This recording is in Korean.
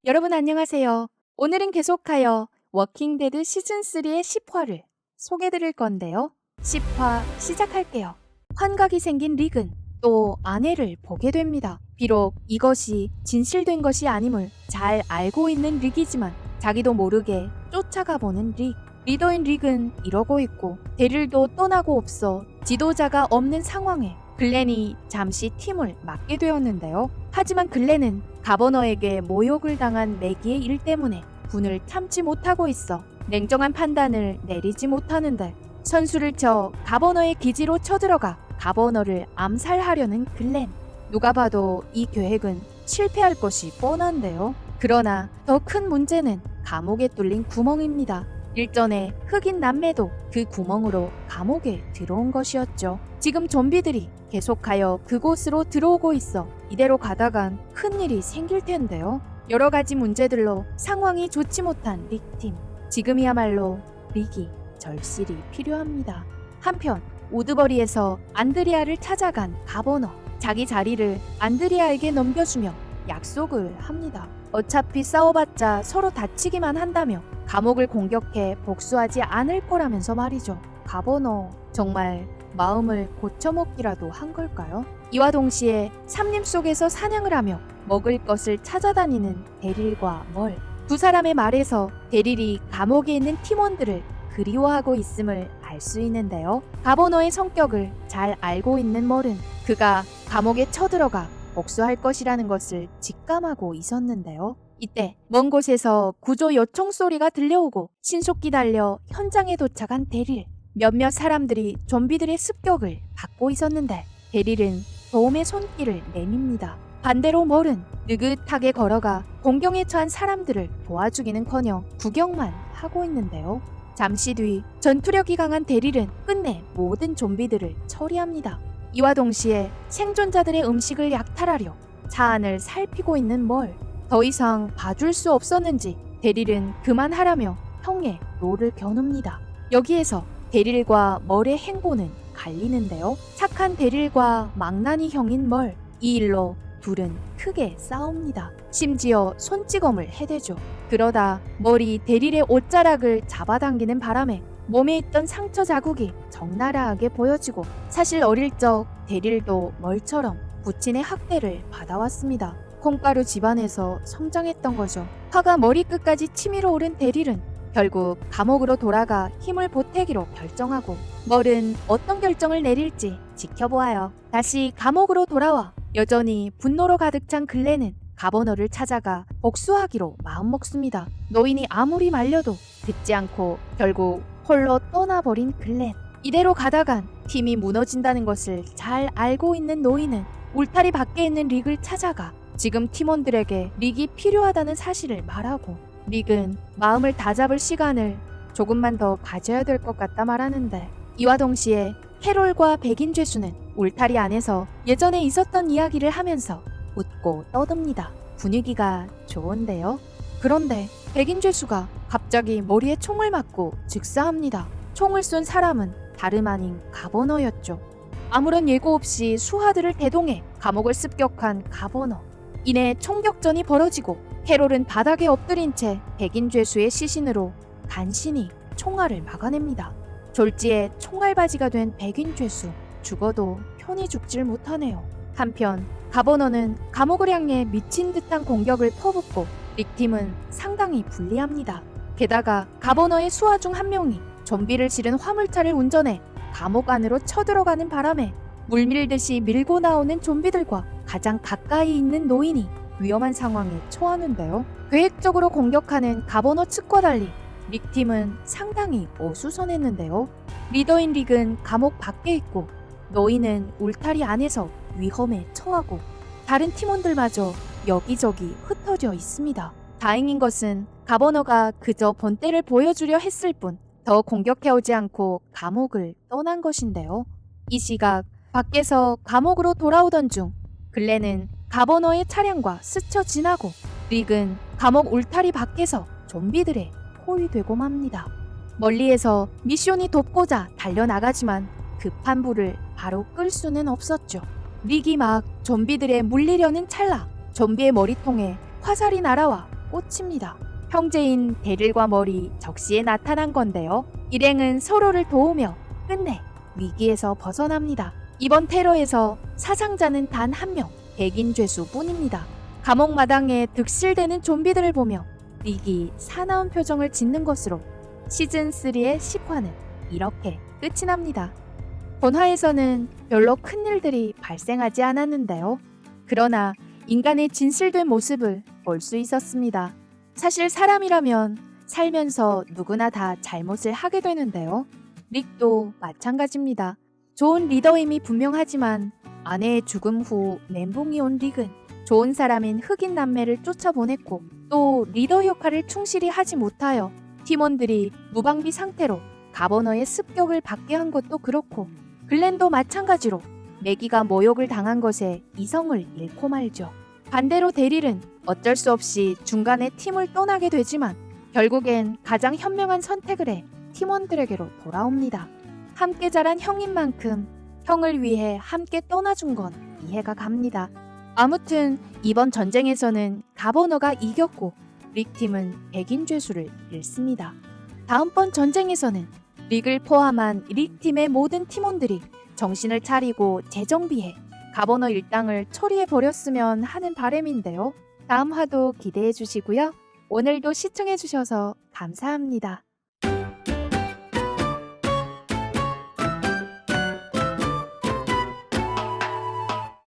여러분 안녕하세요. 오늘은 계속하여 워킹데드 시즌3의 10화를 소개드릴 건데요. 10화 시작할게요. 환각이 생긴 릭은 또 아내를 보게 됩니다. 비록 이것이 진실된 것이 아님을 잘 알고 있는 릭이지만 자기도 모르게 쫓아가 보는 릭. 리더인 릭은 이러고 있고 데릴도 떠나고 없어 지도자가 없는 상황에 글렌이 잠시 팀을 맡게 되었는데요. 하지만 글렌은 가버너에게 모욕을 당한 매기의 일 때문에 분을 참지 못하고 있어 냉정한 판단을 내리지 못하는데 선수를 쳐 가버너의 기지로 쳐들어가 가버너를 암살하려는 글렌. 누가 봐도 이 계획은 실패할 것이 뻔한데요. 그러나 더 큰 문제는 감옥에 뚫린 구멍입니다. 일전에 흑인 남매도 그 구멍으로 감옥에 들어온 것이었죠. 지금 좀비들이 계속하여 그곳으로 들어오고 있어 이대로 가다간 큰일이 생길 텐데요. 여러 가지 문제들로 상황이 좋지 못한 릭팀. 지금이야말로 릭이 절실히 필요합니다. 한편 우드버리에서 안드리아를 찾아간 가버너. 자기 자리를 안드리아에게 넘겨주며 약속을 합니다. 어차피 싸워봤자 서로 다치기만 한다며 감옥을 공격해 복수하지 않을 거라면서 말이죠. 가버너 정말 마음을 고쳐먹기라도 한 걸까요? 이와 동시에 삼림 속에서 사냥을 하며 먹을 것을 찾아다니는 데릴과 멀. 두 사람의 말에서 데릴이 감옥에 있는 팀원들을 그리워하고 있음을 알 수 있는데요. 가버너의 성격을 잘 알고 있는 멀은 그가 감옥에 쳐들어가 복수할 것이라는 것을 직감하고 있었는데요. 이때 먼 곳에서 구조 요청 소리가 들려오고 신속히 달려 현장에 도착한 데릴. 몇몇 사람들이 좀비들의 습격을 받고 있었는데 데릴은 도움의 손길을 내밉니다. 반대로 멀은 느긋하게 걸어가 공경에 처한 사람들을 도와주기는커녕 구경만 하고 있는데요. 잠시 뒤 전투력이 강한 데릴은 끝내 모든 좀비들을 처리합니다. 이와 동시에 생존자들의 음식을 약탈하려 차 안을 살피고 있는 멀. 더 이상 봐줄 수 없었는지 데릴은 그만하라며 형의 롤을 겨눕니다. 여기에서 데릴과 멀의 행보는 갈리는데요. 착한 데릴과 망나니 형인 멀. 이 일로 둘은 크게 싸웁니다. 심지어 손찌검을 해대죠. 그러다 멀이 데릴의 옷자락을 잡아당기는 바람에 몸에 있던 상처 자국이 적나라하게 보여지고 사실 어릴 적 데릴도 멀처럼 부친의 학대를 받아왔습니다. 콩가루 집안에서 성장했던 거죠. 화가 머리끝까지 치밀어 오른 데릴은 결국 감옥으로 돌아가 힘을 보태기로 결정하고 멀은 어떤 결정을 내릴지 지켜보아요. 다시 감옥으로 돌아와 여전히 분노로 가득 찬 글렌은 가버너를 찾아가 복수하기로 마음먹습니다. 노인이 아무리 말려도 듣지 않고 결국 홀로 떠나버린 글렌. 이대로 가다간 팀이 무너진다는 것을 잘 알고 있는 노인은 울타리 밖에 있는 릭을 찾아가 지금 팀원들에게 릭이 필요하다는 사실을 말하고 릭은 마음을 다잡을 시간을 조금만 더 가져야 될 것 같다 말하는데 이와 동시에 캐롤과 백인 죄수는 울타리 안에서 예전에 있었던 이야기를 하면서 웃고 떠듭니다. 분위기가 좋은데요. 그런데 백인 죄수가 갑자기 머리에 총을 맞고 즉사합니다. 총을 쏜 사람은 다름 아닌 가버너였죠. 아무런 예고 없이 수하들을 대동해 감옥을 습격한 가버너. 이내 총격전이 벌어지고 캐롤은 바닥에 엎드린 채 백인 죄수의 시신으로 간신히 총알을 막아냅니다. 졸지에 총알바지가 된 백인 죄수. 죽어도 편히 죽질 못하네요. 한편 가버너는 감옥을 향해 미친 듯한 공격을 퍼붓고 릭팀은 상당히 불리합니다. 게다가 가버너의 수하 중 한 명이 좀비를 실은 화물차를 운전해 감옥 안으로 쳐들어가는 바람에 물밀듯이 밀고 나오는 좀비들과 가장 가까이 있는 노인이 위험한 상황에 처하는데요. 계획적으로 공격하는 가버너 측과 달리 릭팀은 상당히 어수선했는데요. 리더인 릭은 감옥 밖에 있고 노인은 울타리 안에서 위험에 처하고 다른 팀원들마저 여기저기 흩어져 있습니다. 다행인 것은 가버너가 그저 본때를 보여주려 했을 뿐 더 공격해오지 않고 감옥을 떠난 것인데요. 이 시각 밖에서 감옥으로 돌아오던 중 글렌은 가버너의 차량과 스쳐 지나고 릭은 감옥 울타리 밖에서 좀비들의 포위되고 맙니다. 멀리에서 미션이 돕고자 달려나가지만 급한 불을 바로 끌 수는 없었죠. 릭이 막 좀비들에 물리려는 찰나 좀비의 머리통에 화살이 날아와 꽂힙니다. 형제인 데릴과 머리 적시에 나타난 건데요. 일행은 서로를 도우며 끝내 위기에서 벗어납니다. 이번 테러에서 사상자는 단 한 명, 백인 죄수뿐입니다. 감옥 마당에 득실대는 좀비들을 보며 릭이 사나운 표정을 짓는 것으로 시즌3의 10화는 이렇게 끝이 납니다. 본화에서는 별로 큰일들이 발생하지 않았는데요. 그러나 인간의 진실된 모습을 볼 수 있었습니다. 사실 사람이라면 살면서 누구나 다 잘못을 하게 되는데요. 릭도 마찬가지입니다. 좋은 리더임이 분명하지만 아내의 죽음 후 멘붕이 온 릭은 좋은 사람인 흑인 남매를 쫓아보냈고 또 리더 역할을 충실히 하지 못하여 팀원들이 무방비 상태로 가버너의 습격을 받게 한 것도 그렇고 글렌도 마찬가지로 매기가 모욕을 당한 것에 이성을 잃고 말죠. 반대로 데릴은 어쩔 수 없이 중간에 팀을 떠나게 되지만 결국엔 가장 현명한 선택을 해 팀원들에게로 돌아옵니다. 함께 자란 형인 만큼 형을 위해 함께 떠나준 건 이해가 갑니다. 아무튼 이번 전쟁에서는 가버너가 이겼고 릭팀은 백인 죄수를 잃습니다. 다음번 전쟁에서는 릭을 포함한 릭팀의 모든 팀원들이 정신을 차리고 재정비해 가버너 일당을 처리해버렸으면 하는 바람인데요. 다음 화도 기대해 주시고요. 오늘도 시청해 주셔서 감사합니다.